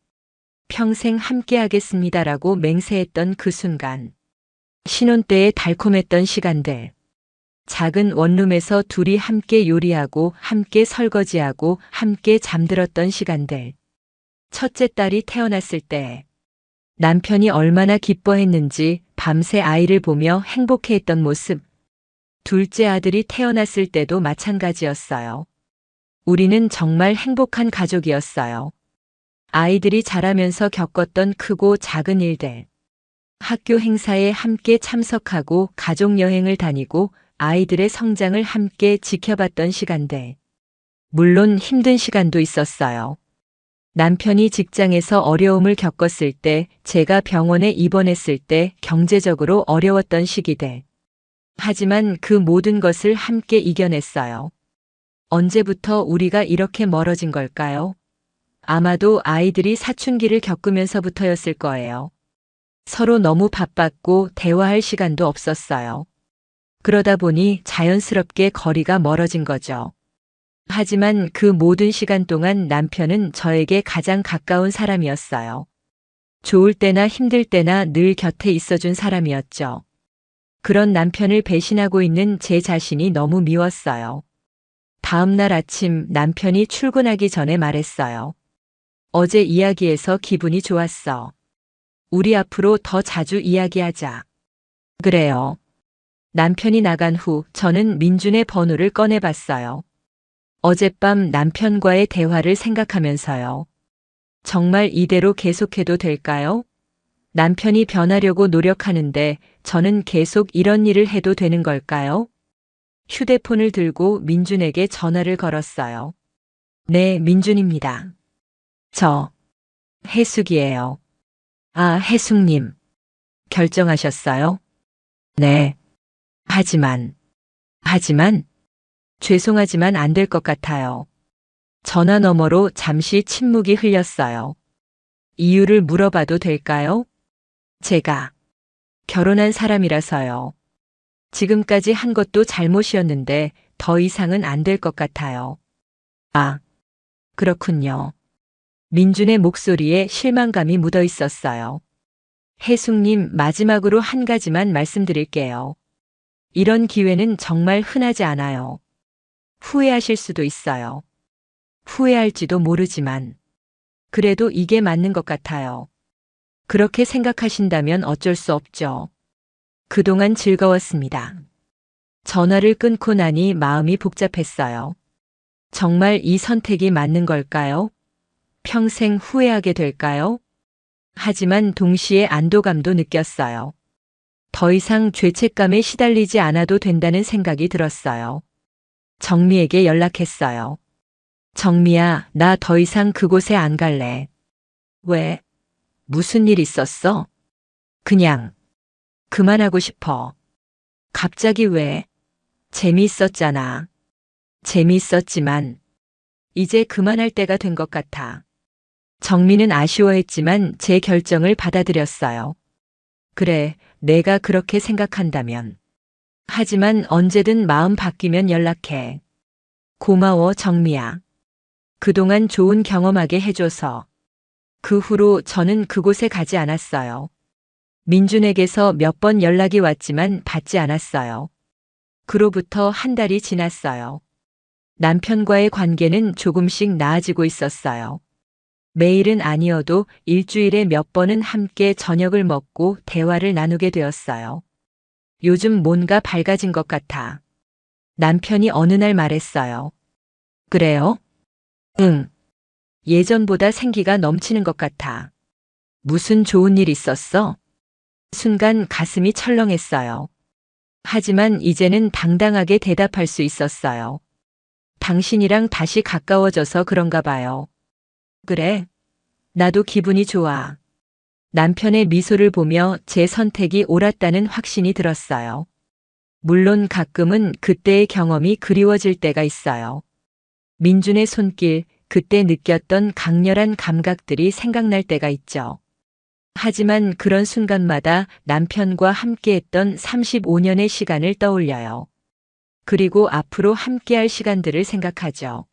평생 함께 하겠습니다라고 맹세했던 그 순간. 신혼 때의 달콤했던 시간들. 작은 원룸에서 둘이 함께 요리하고 함께 설거지하고 함께 잠들었던 시간들. 첫째 딸이 태어났을 때 남편이 얼마나 기뻐했는지 밤새 아이를 보며 행복해했던 모습. 둘째 아들이 태어났을 때도 마찬가지였어요. 우리는 정말 행복한 가족이었어요. 아이들이 자라면서 겪었던 크고 작은 일들. 학교 행사에 함께 참석하고 가족 여행을 다니고 아이들의 성장을 함께 지켜봤던 시간들. 물론 힘든 시간도 있었어요. 남편이 직장에서 어려움을 겪었을 때, 제가 병원에 입원했을 때 경제적으로 어려웠던 시기들. 하지만 그 모든 것을 함께 이겨냈어요. 언제부터 우리가 이렇게 멀어진 걸까요? 아마도 아이들이 사춘기를 겪으면서부터였을 거예요. 서로 너무 바빴고 대화할 시간도 없었어요. 그러다 보니 자연스럽게 거리가 멀어진 거죠. 하지만 그 모든 시간 동안 남편은 저에게 가장 가까운 사람이었어요. 좋을 때나 힘들 때나 늘 곁에 있어준 사람이었죠. 그런 남편을 배신하고 있는 제 자신이 너무 미웠어요. 다음 날 아침 남편이 출근하기 전에 말했어요. 어제 이야기해서 기분이 좋았어. 우리 앞으로 더 자주 이야기하자. 그래요. 남편이 나간 후 저는 민준의 번호를 꺼내봤어요. 어젯밤 남편과의 대화를 생각하면서요. 정말 이대로 계속해도 될까요? 남편이 변하려고 노력하는데 저는 계속 이런 일을 해도 되는 걸까요? 휴대폰을 들고 민준에게 전화를 걸었어요. 네, 민준입니다. 저, 해숙이에요. 아, 해숙님. 결정하셨어요? 네. 하지만, 죄송하지만 안 될 것 같아요. 전화 너머로 잠시 침묵이 흘렸어요. 이유를 물어봐도 될까요? 제가 결혼한 사람이라서요. 지금까지 한 것도 잘못이었는데 더 이상은 안 될 것 같아요. 아, 그렇군요. 민준의 목소리에 실망감이 묻어 있었어요. 혜숙님, 마지막으로 한 가지만 말씀드릴게요. 이런 기회는 정말 흔하지 않아요. 후회하실 수도 있어요. 후회할지도 모르지만. 그래도 이게 맞는 것 같아요. 그렇게 생각하신다면 어쩔 수 없죠. 그동안 즐거웠습니다. 전화를 끊고 나니 마음이 복잡했어요. 정말 이 선택이 맞는 걸까요? 평생 후회하게 될까요? 하지만 동시에 안도감도 느꼈어요. 더 이상 죄책감에 시달리지 않아도 된다는 생각이 들었어요. 정미에게 연락했어요. 정미야, 나 더 이상 그곳에 안 갈래. 왜? 무슨 일 있었어? 그냥 그만하고 싶어. 갑자기 왜? 재미있었잖아. 재미있었지만 이제 그만할 때가 된 것 같아. 정미는 아쉬워했지만 제 결정을 받아들였어요. 그래, 내가 그렇게 생각한다면. 하지만 언제든 마음 바뀌면 연락해. 고마워, 정미야. 그동안 좋은 경험하게 해줘서. 그 후로 저는 그곳에 가지 않았어요. 민준에게서 몇 번 연락이 왔지만 받지 않았어요. 그로부터 한 달이 지났어요. 남편과의 관계는 조금씩 나아지고 있었어요. 매일은 아니어도 일주일에 몇 번은 함께 저녁을 먹고 대화를 나누게 되었어요. 요즘 뭔가 밝아진 것 같아. 남편이 어느 날 말했어요. 그래요? 응. 예전보다 생기가 넘치는 것 같아. 무슨 좋은 일 있었어? 순간 가슴이 철렁했어요. 하지만 이제는 당당하게 대답할 수 있었어요. 당신이랑 다시 가까워져서 그런가 봐요. 그래. 나도 기분이 좋아. 남편의 미소를 보며 제 선택이 옳았다는 확신이 들었어요. 물론 가끔은 그때의 경험이 그리워질 때가 있어요. 민준의 손길, 그때 느꼈던 강렬한 감각들이 생각날 때가 있죠. 하지만 그런 순간마다 남편과 함께했던 35년의 시간을 떠올려요. 그리고 앞으로 함께할 시간들을 생각하죠.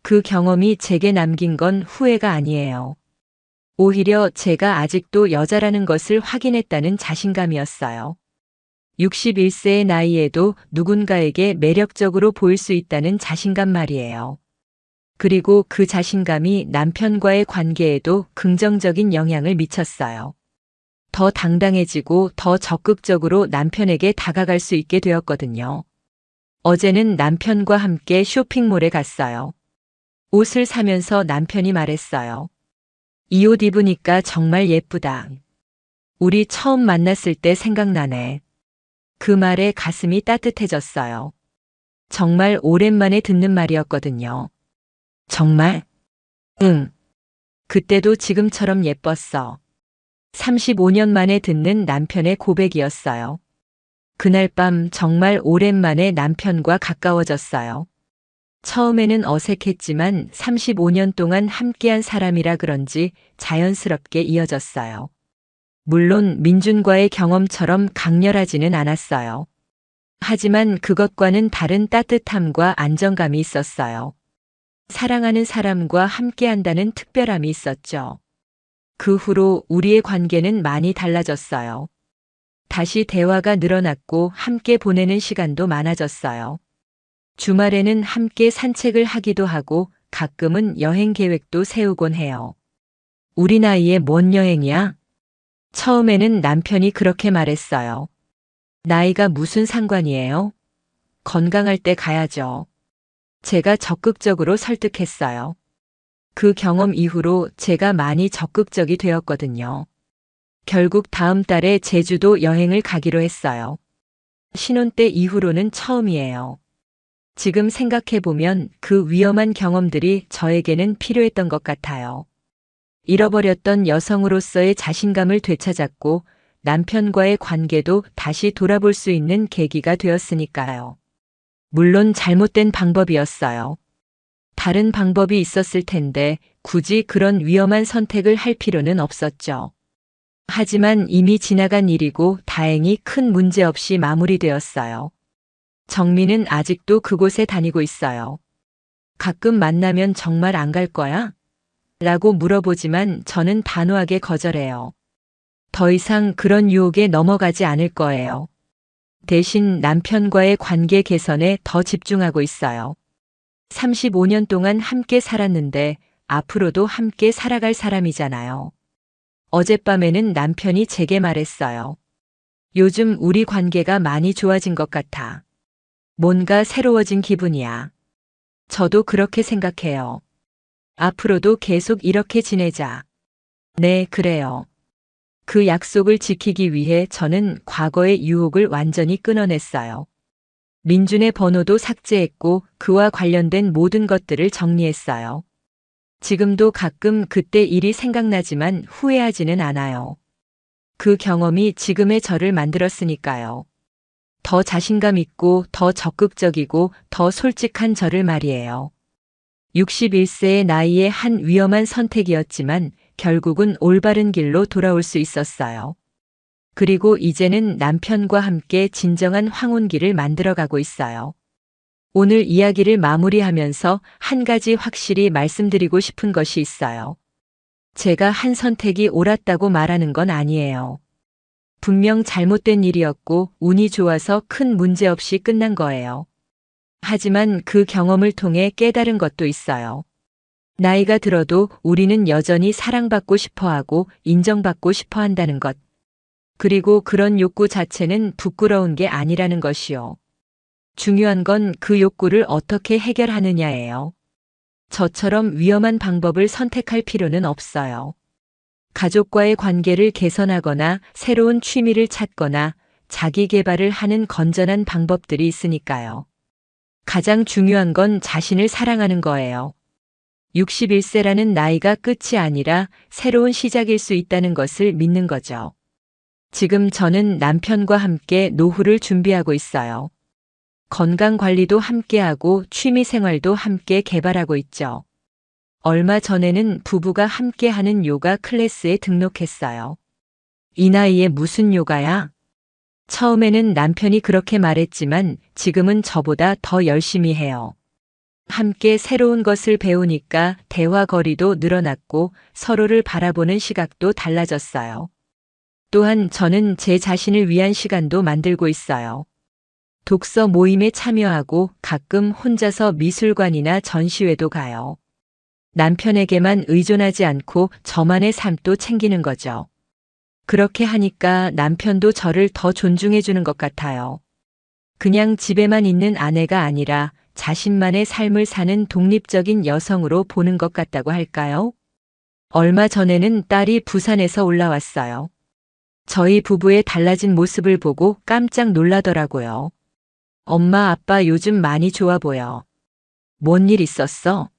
그 경험이 제게 남긴 건 후회가 아니에요. 오히려 제가 아직도 여자라는 것을 확인했다는 자신감이었어요. 61세의 나이에도 누군가에게 매력적으로 보일 수 있다는 자신감 말이에요. 그리고 그 자신감이 남편과의 관계에도 긍정적인 영향을 미쳤어요. 더 당당해지고 더 적극적으로 남편에게 다가갈 수 있게 되었거든요. 어제는 남편과 함께 쇼핑몰에 갔어요. 옷을 사면서 남편이 말했어요. 이 옷 입으니까 정말 예쁘다. 우리 처음 만났을 때 생각나네. 그 말에 가슴이 따뜻해졌어요. 정말 오랜만에 듣는 말이었거든요. 정말? 응. 그때도 지금처럼 예뻤어. 35년 만에 듣는 남편의 고백이었어요. 그날 밤 정말 오랜만에 남편과 가까워졌어요. 처음에는 어색했지만 35년 동안 함께한 사람이라 그런지 자연스럽게 이어졌어요. 물론 민준과의 경험처럼 강렬하지는 않았어요. 하지만 그것과는 다른 따뜻함과 안정감이 있었어요. 사랑하는 사람과 함께한다는 특별함이 있었죠. 그 후로 우리의 관계는 많이 달라졌어요. 다시 대화가 늘어났고 함께 보내는 시간도 많아졌어요. 주말에는 함께 산책을 하기도 하고 가끔은 여행 계획도 세우곤 해요. 우리 나이에 뭔 여행이야? 처음에는 남편이 그렇게 말했어요. 나이가 무슨 상관이에요? 건강할 때 가야죠. 제가 적극적으로 설득했어요. 그 경험 이후로 제가 많이 적극적이 되었거든요. 결국 다음 달에 제주도 여행을 가기로 했어요. 신혼 때 이후로는 처음이에요. 지금 생각해보면 그 위험한 경험들이 저에게는 필요했던 것 같아요. 잃어버렸던 여성으로서의 자신감을 되찾았고 남편과의 관계도 다시 돌아볼 수 있는 계기가 되었으니까요. 물론 잘못된 방법이었어요. 다른 방법이 있었을 텐데 굳이 그런 위험한 선택을 할 필요는 없었죠. 하지만 이미 지나간 일이고 다행히 큰 문제 없이 마무리되었어요. 정민은 아직도 그곳에 다니고 있어요. 가끔 만나면 정말 안 갈 거야? 라고 물어보지만 저는 단호하게 거절해요. 더 이상 그런 유혹에 넘어가지 않을 거예요. 대신 남편과의 관계 개선에 더 집중하고 있어요. 35년 동안 함께 살았는데 앞으로도 함께 살아갈 사람이잖아요. 어젯밤에는 남편이 제게 말했어요. 요즘 우리 관계가 많이 좋아진 것 같아. 뭔가 새로워진 기분이야. 저도 그렇게 생각해요. 앞으로도 계속 이렇게 지내자. 네, 그래요. 그 약속을 지키기 위해 저는 과거의 유혹을 완전히 끊어냈어요. 민준의 번호도 삭제했고 그와 관련된 모든 것들을 정리했어요. 지금도 가끔 그때 일이 생각나지만 후회하지는 않아요. 그 경험이 지금의 저를 만들었으니까요. 더 자신감 있고 더 적극적이고 더 솔직한 저를 말이에요. 61세의 나이에 한 위험한 선택이었지만 결국은 올바른 길로 돌아올 수 있었어요. 그리고 이제는 남편과 함께 진정한 황혼기를 만들어가고 있어요. 오늘 이야기를 마무리하면서 한 가지 확실히 말씀드리고 싶은 것이 있어요. 제가 한 선택이 옳았다고 말하는 건 아니에요. 분명 잘못된 일이었고 운이 좋아서 큰 문제 없이 끝난 거예요. 하지만 그 경험을 통해 깨달은 것도 있어요. 나이가 들어도 우리는 여전히 사랑받고 싶어 하고 인정받고 싶어 한다는 것. 그리고 그런 욕구 자체는 부끄러운 게 아니라는 것이요. 중요한 건 그 욕구를 어떻게 해결하느냐예요. 저처럼 위험한 방법을 선택할 필요는 없어요. 가족과의 관계를 개선하거나 새로운 취미를 찾거나 자기 개발을 하는 건전한 방법들이 있으니까요. 가장 중요한 건 자신을 사랑하는 거예요. 61세라는 나이가 끝이 아니라 새로운 시작일 수 있다는 것을 믿는 거죠. 지금 저는 남편과 함께 노후를 준비하고 있어요. 건강 관리도 함께하고 취미 생활도 함께 개발하고 있죠. 얼마 전에는 부부가 함께하는 요가 클래스에 등록했어요. 이 나이에 무슨 요가야? 처음에는 남편이 그렇게 말했지만 지금은 저보다 더 열심히 해요. 함께 새로운 것을 배우니까 대화 거리도 늘어났고 서로를 바라보는 시각도 달라졌어요. 또한 저는 제 자신을 위한 시간도 만들고 있어요. 독서 모임에 참여하고 가끔 혼자서 미술관이나 전시회도 가요. 남편에게만 의존하지 않고 저만의 삶도 챙기는 거죠. 그렇게 하니까 남편도 저를 더 존중해 주는 것 같아요. 그냥 집에만 있는 아내가 아니라 자신만의 삶을 사는 독립적인 여성으로 보는 것 같다고 할까요? 얼마 전에는 딸이 부산에서 올라왔어요. 저희 부부의 달라진 모습을 보고 깜짝 놀라더라고요. 엄마, 아빠 요즘 많이 좋아 보여. 뭔 일 있었어?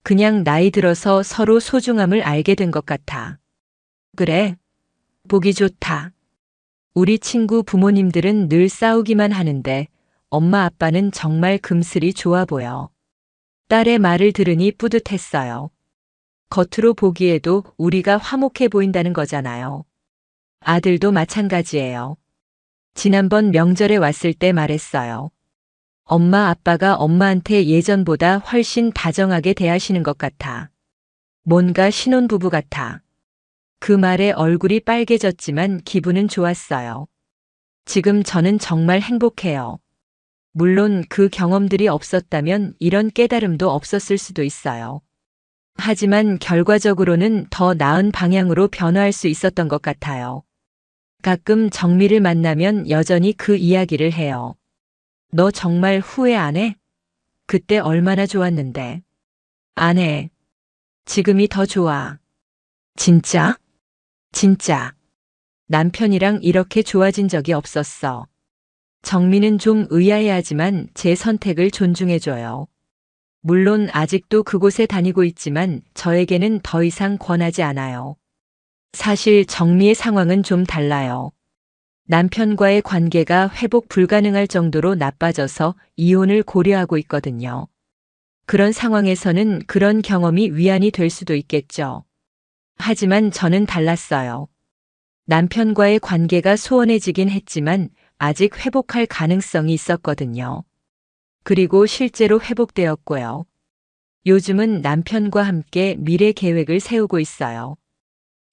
그냥 나이 들어서 서로 소중함을 알게 된 것 같아. 그래? 보기 좋다. 우리 친구 부모님들은 늘 싸우기만 하는데 엄마 아빠는 정말 금슬이 좋아 보여. 딸의 말을 들으니 뿌듯했어요. 겉으로 보기에도 우리가 화목해 보인다는 거잖아요. 아들도 마찬가지예요. 지난번 명절에 왔을 때 말했어요. 엄마 아빠가 엄마한테 예전보다 훨씬 다정하게 대하시는 것 같아. 뭔가 신혼부부 같아. 그 말에 얼굴이 빨개졌지만 기분은 좋았어요. 지금 저는 정말 행복해요. 물론 그 경험들이 없었다면 이런 깨달음도 없었을 수도 있어요. 하지만 결과적으로는 더 나은 방향으로 변화할 수 있었던 것 같아요. 가끔 정미를 만나면 여전히 그 이야기를 해요. 너 정말 후회 안 해? 그때 얼마나 좋았는데. 안 해. 지금이 더 좋아. 진짜? 진짜. 남편이랑 이렇게 좋아진 적이 없었어. 정미는 좀 의아해하지만 제 선택을 존중해줘요. 물론 아직도 그곳에 다니고 있지만 저에게는 더 이상 권하지 않아요. 사실 정미의 상황은 좀 달라요. 남편과의 관계가 회복 불가능할 정도로 나빠져서 이혼을 고려하고 있거든요. 그런 상황에서는 그런 경험이 위안이 될 수도 있겠죠. 하지만 저는 달랐어요. 남편과의 관계가 소원해지긴 했지만 아직 회복할 가능성이 있었거든요. 그리고 실제로 회복되었고요. 요즘은 남편과 함께 미래 계획을 세우고 있어요.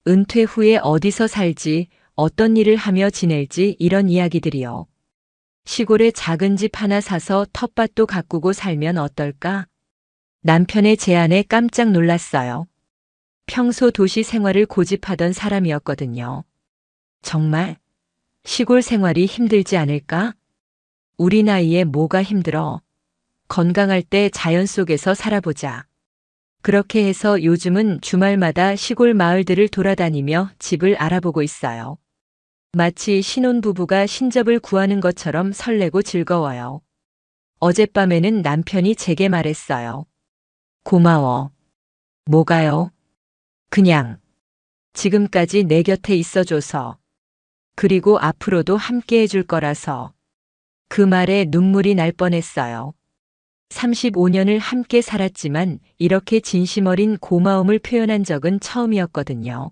은퇴 후에 어디서 살지, 어떤 일을 하며 지낼지 이런 이야기들이요. 시골에 작은 집 하나 사서 텃밭도 가꾸고 살면 어떨까? 남편의 제안에 깜짝 놀랐어요. 평소 도시 생활을 고집하던 사람이었거든요. 정말 시골 생활이 힘들지 않을까? 우리 나이에 뭐가 힘들어? 건강할 때 자연 속에서 살아보자. 그렇게 해서 요즘은 주말마다 시골 마을들을 돌아다니며 집을 알아보고 있어요. 마치 신혼부부가 신접을 구하는 것처럼 설레고 즐거워요. 어젯밤에는 남편이 제게 말했어요. 고마워. 뭐가요? 그냥 지금까지 내 곁에 있어줘서. 그리고 앞으로도 함께 해줄 거라서. 그 말에 눈물이 날 뻔했어요. 35년을 함께 살았지만 이렇게 진심 어린 고마움을 표현한 적은 처음이었거든요.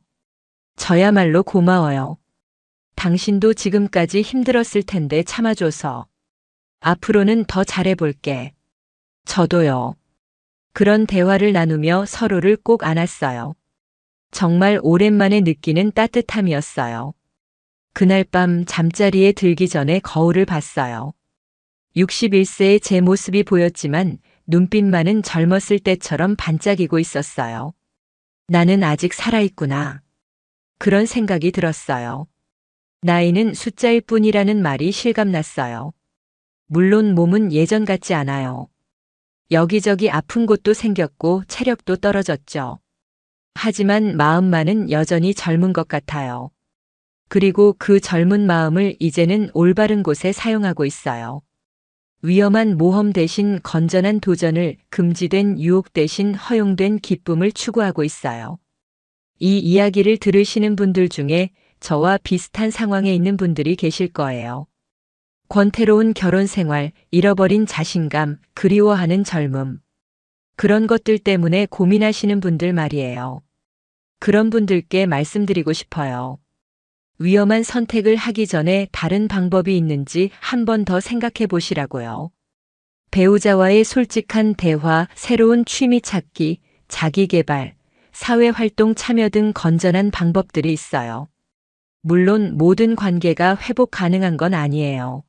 저야말로 고마워요. 당신도 지금까지 힘들었을 텐데 참아줘서. 앞으로는 더 잘해볼게. 저도요. 그런 대화를 나누며 서로를 꼭 안았어요. 정말 오랜만에 느끼는 따뜻함이었어요. 그날 밤 잠자리에 들기 전에 거울을 봤어요. 61세의 제 모습이 보였지만 눈빛만은 젊었을 때처럼 반짝이고 있었어요. 나는 아직 살아있구나. 그런 생각이 들었어요. 나이는 숫자일 뿐이라는 말이 실감났어요. 물론 몸은 예전 같지 않아요. 여기저기 아픈 곳도 생겼고 체력도 떨어졌죠. 하지만 마음만은 여전히 젊은 것 같아요. 그리고 그 젊은 마음을 이제는 올바른 곳에 사용하고 있어요. 위험한 모험 대신 건전한 도전을, 금지된 유혹 대신 허용된 기쁨을 추구하고 있어요. 이 이야기를 들으시는 분들 중에 저와 비슷한 상황에 있는 분들이 계실 거예요. 권태로운 결혼 생활, 잃어버린 자신감, 그리워하는 젊음. 그런 것들 때문에 고민하시는 분들 말이에요. 그런 분들께 말씀드리고 싶어요. 위험한 선택을 하기 전에 다른 방법이 있는지 한 번 더 생각해 보시라고요. 배우자와의 솔직한 대화, 새로운 취미 찾기, 자기 개발, 사회활동 참여 등 건전한 방법들이 있어요. 물론 모든 관계가 회복 가능한 건 아니에요.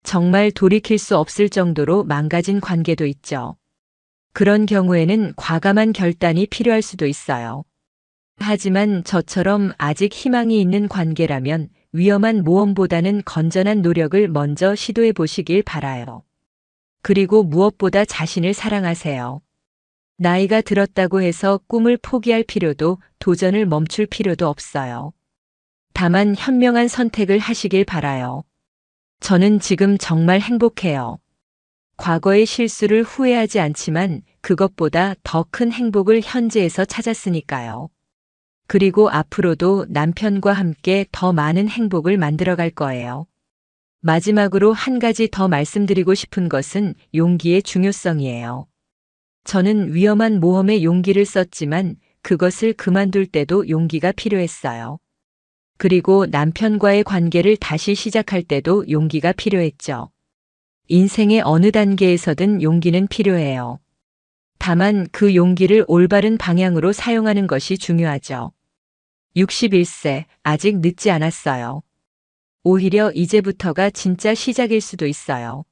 정말 돌이킬 수 없을 정도로 망가진 관계도 있죠. 그런 경우에는 과감한 결단이 필요할 수도 있어요. 하지만 저처럼 아직 희망이 있는 관계라면 위험한 모험보다는 건전한 노력을 먼저 시도해 보시길 바라요. 그리고 무엇보다 자신을 사랑하세요. 나이가 들었다고 해서 꿈을 포기할 필요도 도전을 멈출 필요도 없어요. 다만 현명한 선택을 하시길 바라요. 저는 지금 정말 행복해요. 과거의 실수를 후회하지 않지만 그것보다 더 큰 행복을 현재에서 찾았으니까요. 그리고 앞으로도 남편과 함께 더 많은 행복을 만들어갈 거예요. 마지막으로 한 가지 더 말씀드리고 싶은 것은 용기의 중요성이에요. 저는 위험한 모험에 용기를 썼지만 그것을 그만둘 때도 용기가 필요했어요. 그리고 남편과의 관계를 다시 시작할 때도 용기가 필요했죠. 인생의 어느 단계에서든 용기는 필요해요. 다만 그 용기를 올바른 방향으로 사용하는 것이 중요하죠. 61세, 아직 늦지 않았어요. 오히려 이제부터가 진짜 시작일 수도 있어요.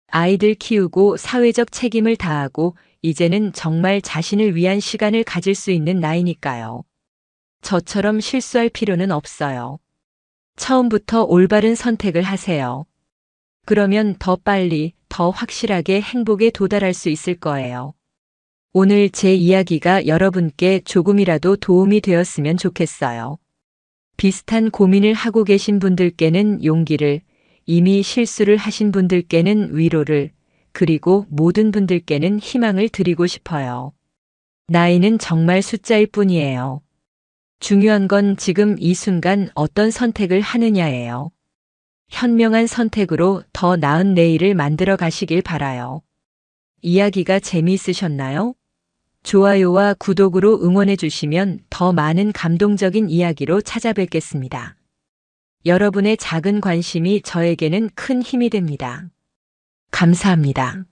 아이들 키우고 사회적 책임을 다하고 이제는 정말 자신을 위한 시간을 가질 수 있는 나이니까요. 저처럼 실수할 필요는 없어요. 처음부터 올바른 선택을 하세요. 그러면 더 빨리, 더 확실하게 행복에 도달할 수 있을 거예요. 오늘 제 이야기가 여러분께 조금이라도 도움이 되었으면 좋겠어요. 비슷한 고민을 하고 계신 분들께는 용기를, 이미 실수를 하신 분들께는 위로를, 그리고 모든 분들께는 희망을 드리고 싶어요. 나이는 정말 숫자일 뿐이에요. 중요한 건 지금 이 순간 어떤 선택을 하느냐예요. 현명한 선택으로 더 나은 내일을 만들어 가시길 바라요. 이야기가 재미있으셨나요? 좋아요와 구독으로 응원해 주시면 더 많은 감동적인 이야기로 찾아뵙겠습니다. 여러분의 작은 관심이 저에게는 큰 힘이 됩니다. 감사합니다.